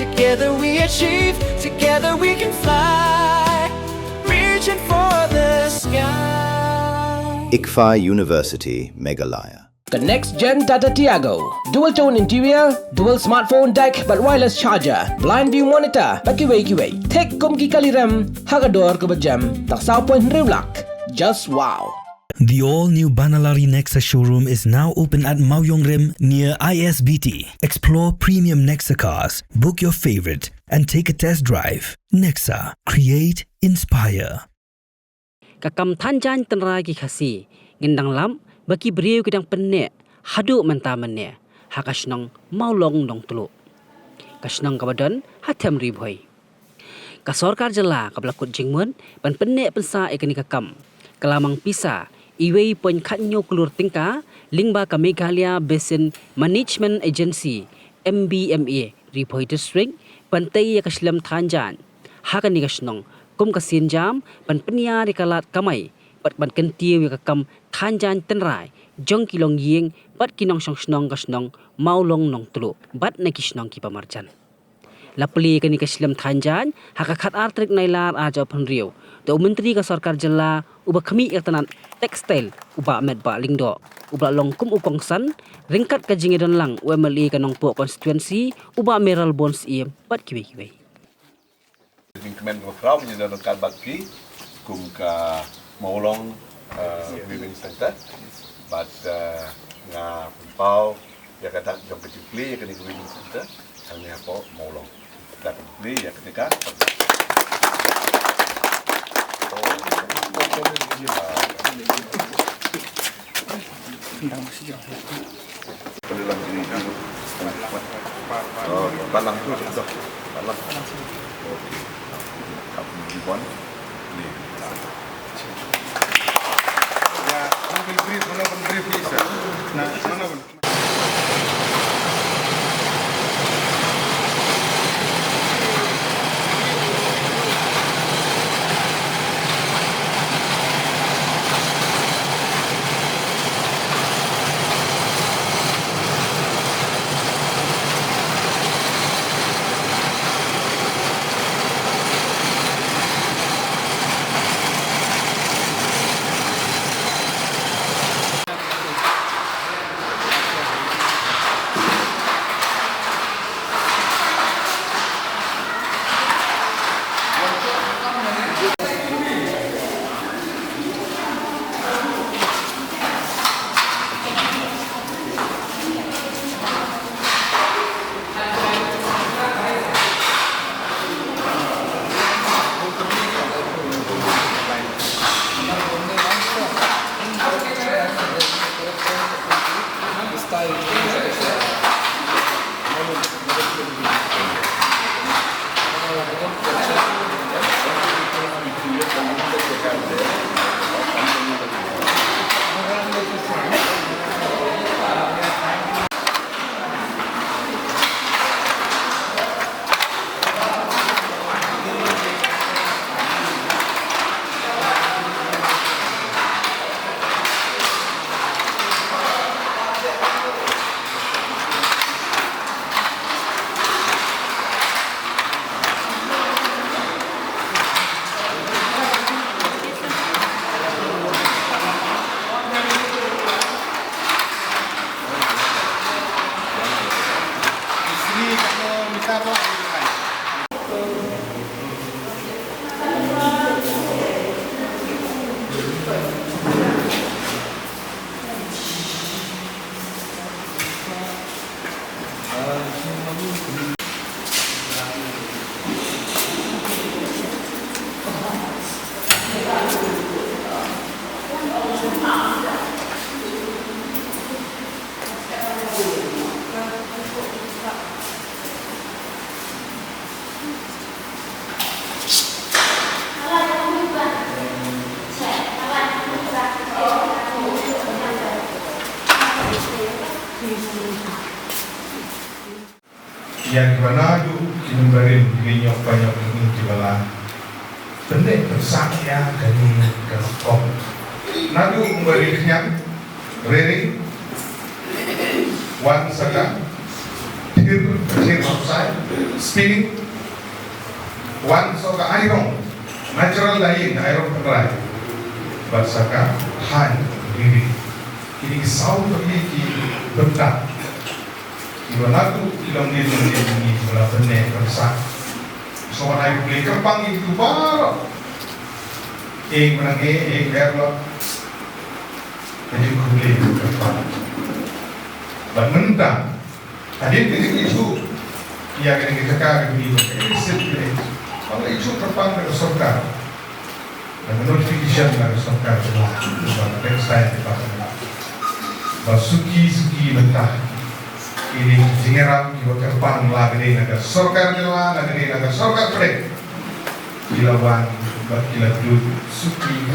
Together we achieve, together we can fly, reaching for the sky. ICFA University, Meghalaya. The next gen Tata Tiago. Dual tone interior, dual smartphone deck but wireless charger, blind view monitor, kiway. Tek kum ki kaliram, hagador ke bejam, tak saw point riulak. Just wow. The all-new Banalari Nexa showroom is now open at Mawyong Rim near ISBT. Explore premium Nexa cars, book your favorite, and take a test drive. Nexa, create, inspire. Kakam tanjan tenrai ki khasi, ngendang lam, baki beriu kedang penek, haduk mentamennya, hakasnong maulong dong teluk. Kasnong kabadan hatem ribhoi. Kasorkar jela kablakut jingmun, ban penek pensa ekani kakam. Kelamang pisa, iwei pon katnyo kelur tingka, lingba ka Meghalaya Basin Management Agency, MBMA, Ribhoi District, pantai kaslam tanjan. Hakan ni kasnong, kum kasin jam, pan penya rikalat kamai, pat ban kentiu kakam tanjan tenrai, jong kilong ying, pat kinong snong kasnong, maulong nong tulu, bat na kisnong kipamarjan. Lapli kani kaslam tanjan, hakakat artrik nailar aja penriu. The Menteri ka Sarkar Jela uba kami irtanan tekstil uba med ba lingdo uba longkum ukongsan ringkat ka jingedon lang UMLE kanong po konstituensi uba meral bonds iem pat kiwe. Kemen mevrouw meneer dan kan bakti kum ka maulong living center but nga pau ya kata jom kecipli ya kini living center hanya po maulong dapat beli ya ketika Palang tu sudah palang. Kapal ribuan ni. Ya, mana brief ni sah. Nah, mana pun. Yang mana tu sinumbarin dirinya banyak ini jualan pendek bersakya dari kerokok. Nadu memberi kenyang, rering, wan sedang, here outside, spinning. One soka iron, natural dyeing, iron dry. But saka hand, really. Ini sound lagi ki bentak. Iba lagu ilang ini bola benek bersak. So I play kerpang itu baru. Menang erlo. Jadi kulih kerpang. But mentang. Tadi itu ia kena kita kagak ini disipline. Kalau itu kerpang dari sorkar. Dan notification dari sorkar semua. Bukan website departemen. Suki mentah. Ini jingeram kita kerpang lagi naga sorkar jelah, naga sorkar prek. Kilawan, kila dulu suki.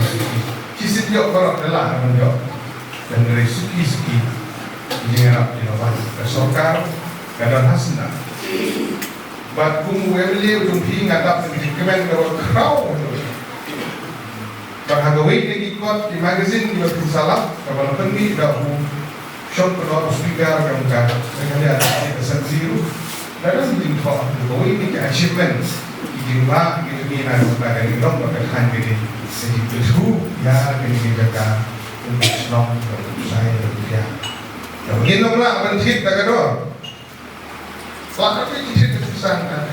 Kisit jok kalau adalah nama jok. Dan dari suki jingeram kilawan. Sorkar kadang hasna. But kung webli ujung ngadap ng kemen gawag kraw. Paghagawin ng ikot di magazine di batin salah kapal pendi dahu shot kedua speaker yang kan mereka ada kesan biru dalam bikin kok gawin ni achievement ijinlah gitu ni na pada ni dong berkan gini jadi itu ya gini jaga untuk senang saya ya. Yang begini lah berhenti tak ada. Wah, tapi itu kesusahan kan.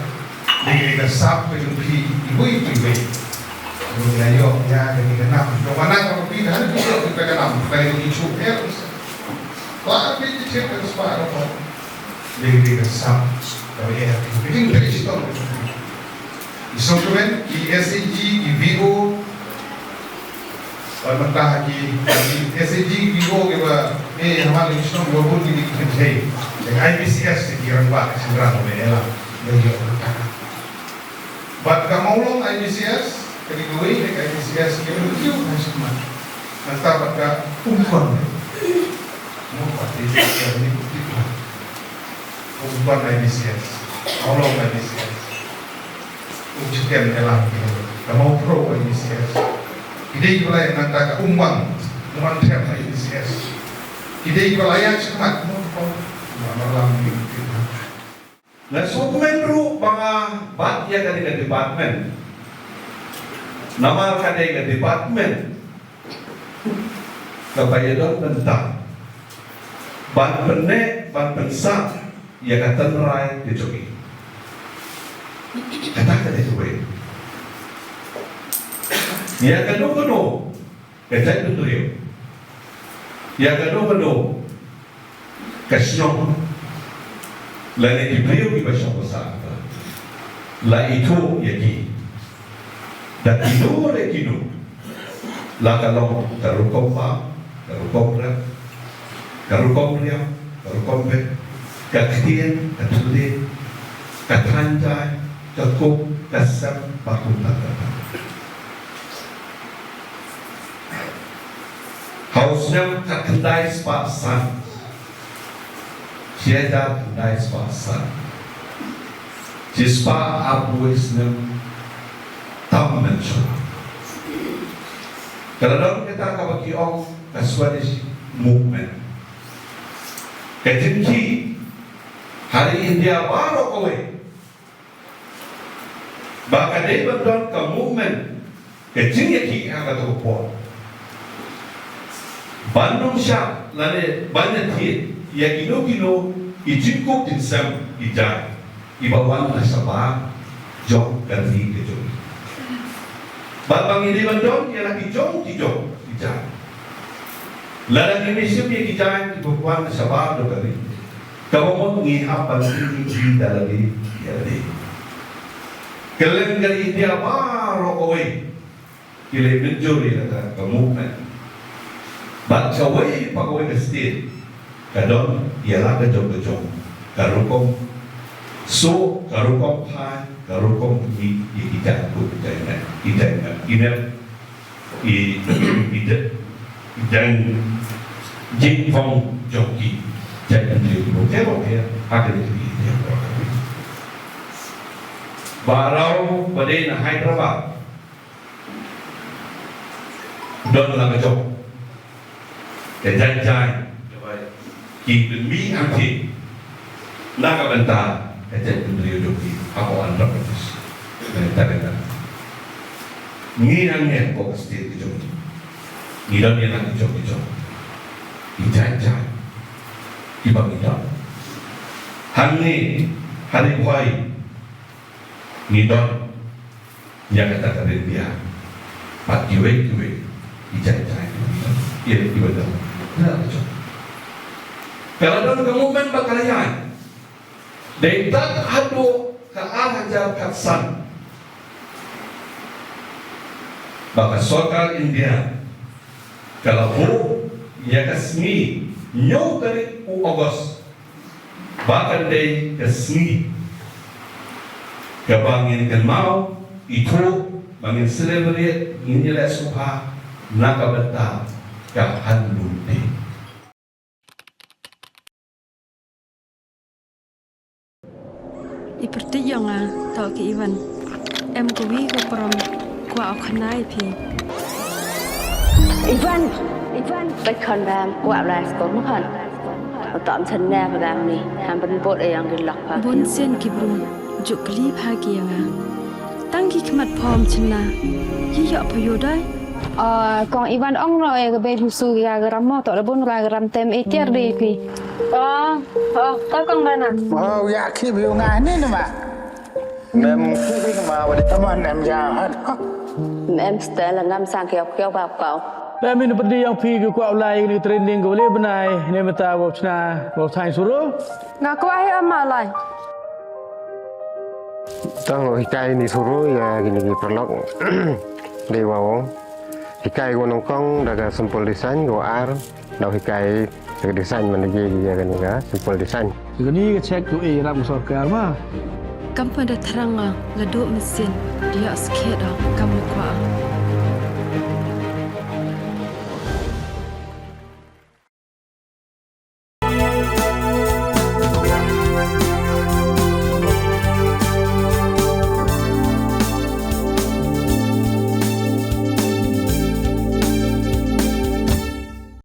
Jadi kita sab berjumpi ibu. Ayo, ya, jadi kenap. Yang mana kalau pindah itu kita kenap. Dari isu harus. Wah, tapi itu kesusahan apa? Jadi kita sab. Tapi ya, bikin dari situ. Instrumen, ESG, VO, mentah lagi ESG, VO kita. हमारे इंस्ट्रूमेंट लोगों की दिक्कत है लेकिन IBCS से किरण बात संग्रह में है ला नहीं होता बात का मालूम IBCS कभी कोई नहीं IBCS के लिए क्यों नहीं समझ nanti बात का umpan mau pasti ini umpan IBCS मालूम IBCS ujian elang kamu pro IBCS ini juga yang nanti ka umpan terhadap IBCS Ide ibalaya cemat malam itu. Nah, dokumen ru banga bat ya kali ke department. Nama kali ke department. Kebayadon bentang. Ban pene, ban pensak ya katan rai dicoki. Kata itu we. Ya kanu kejai itu yo. Ya gano kasino la ne ibreo ki basho sa la itu yaki da kino le kino la kalong tarukom pa tarukom be kakitien katulin katranjai kakuk kasam pakuntata Hausnya kendai sepasan, siapa kendai sepasan, jispa abuisnya taman cuma. Kalau kita kabaki ong Swedish movement, ketinggi hari India baru kowe, bahkan dia berdon ke movement, ketinggi yang kata kuat. Bandung siya, lale banyak hit, ya kino ijingkok dinsam ijay, ibawan na sabah, jong ganti ke jong. Babang ini bandung, ya lagi jong ijay. Lalang emisyon ya ijay, ibawan na sabah do ganti. Kamu mau ngihap pangini kita lagi, ya lagi. Kalian dari India baru kowe, kile menjuri kata movement. But kawai pagawai ke state kadon ialah kejong karukom so karukom pan karukom i kita dan jingfong joki jangan dulu kero ya ada di barau pada Hyderabad don lang kejong Kejai-jai, ki mi anti, nakabenta kecek beliau doki apa anda betus tadi ngirangnya kok setiap itu ngirangnya lagi jom ijajah ibang ijah hangi hari buai ngidon yang kata kata dia pat kiwe ijajah iya ibadah tidak jom kalau dalam kemudian bakalayan Daitak hadu ke arah Pakistan, baka sokal India, kalau ya kasmi nyau dari August, bahkan dari kasmi, kebangin kan mau itu bangin celebrate ini lah suha nakabata kahandu deh. Iperti yang tau ke Iwan, kuwi ke perom, gua akan naik pi. Ivan, baikkan dalam gua belas kau makan. Atau macam ni pada ni, hampir buat yang gelap. Bon sen kibrum, juk kelip hagi yang tangki kemat pom cina, hiya apa yodai? Kong Ivan ong rồi cái bên su gà gram mò tao đã bốn gà gram tem etiar đi pi. Tao con đây nè. Ya khi biểu ngài này mà. Em khi mà vào teman em già hết. Em sẽ là ngâm sang kêu vào cậu. Em ini pergi yang pergi ke kuat ulai ni training ke boleh benai ni mata bawa cina bawa sains suruh. Ngaku ahi amal lai. Tao hikai ni suruh ya gini perlok dewa. Hikai gua nongkong daga simpul desain gua ar dah hikai daga desain mana je dia kan juga simpul desain. Jadi cek tu ram sorkar mah. Kamu dah terang la duk mesin dia sikit dah kamu kuat.